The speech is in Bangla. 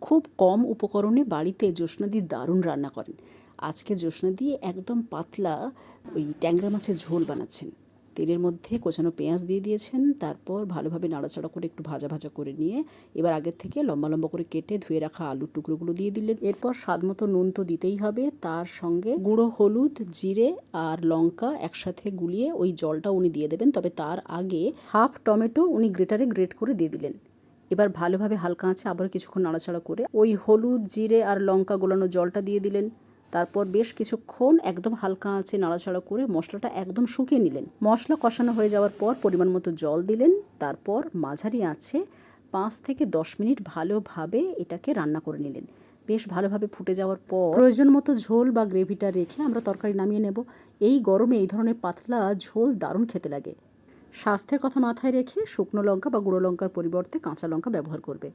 খুব কম উপকরণে বাড়িতে জ্যোৎস্নাদি দারুণ রান্না করেন। আজকে জ্যোৎস্নাদি একদম পাতলা ওই ট্যাংরা মাছের ঝোল বানাচ্ছেন। তেলের মধ্যে কোচানো পেঁয়াজ দিয়ে দিয়েছেন, তারপর ভালোভাবে নাড়াচাড়া করে একটু ভাজা ভাজা করে নিয়ে এবার আগের থেকে লম্বা লম্বা করে কেটে ধুয়ে রাখা আলুর টুকরোগুলো দিয়ে দিলেন। এরপর স্বাদ মতো নুন তো দিতেই হবে, তার সঙ্গে গুঁড়ো হলুদ, জিরে আর লঙ্কা একসাথে গুলিয়ে ওই জলটা উনি দিয়ে দেবেন। তবে তার আগে হাফ টমেটো উনি গ্রেটারে গ্রেট করে দিয়ে দিলেন। এবার ভালোভাবে হালকা আঁচে আবারও কিছুক্ষণ নাড়াচাড়া করে ওই হলুদ, জিরে আর লঙ্কা গোলানো জলটা দিয়ে দিলেন। তারপর বেশ কিছুক্ষণ একদম হালকা আঁচে নাড়াচাড়া করে মশলাটা একদম শুকিয়ে নিলেন। মশলা কষানো হয়ে যাওয়ার পর পরিমাণ মতো জল দিলেন। তারপর মাঝারি আঁচে 5 থেকে 10 মিনিট ভালোভাবে এটাকে রান্না করে নিলেন। বেশ ভালোভাবে ফুটে যাওয়ার পর প্রয়োজন মতো ঝোল বা গ্রেভিটা রেখে আমরা তরকারি নামিয়ে নেব। এই গরমে এই ধরনের পাতলা ঝোল দারুণ খেতে লাগে। স্বাস্থ্যের কথা মাথায় রেখে শুকনো লঙ্কা বা গুঁড়ো লঙ্কার পরিবর্তে কাঁচা লঙ্কা ব্যবহার করবে।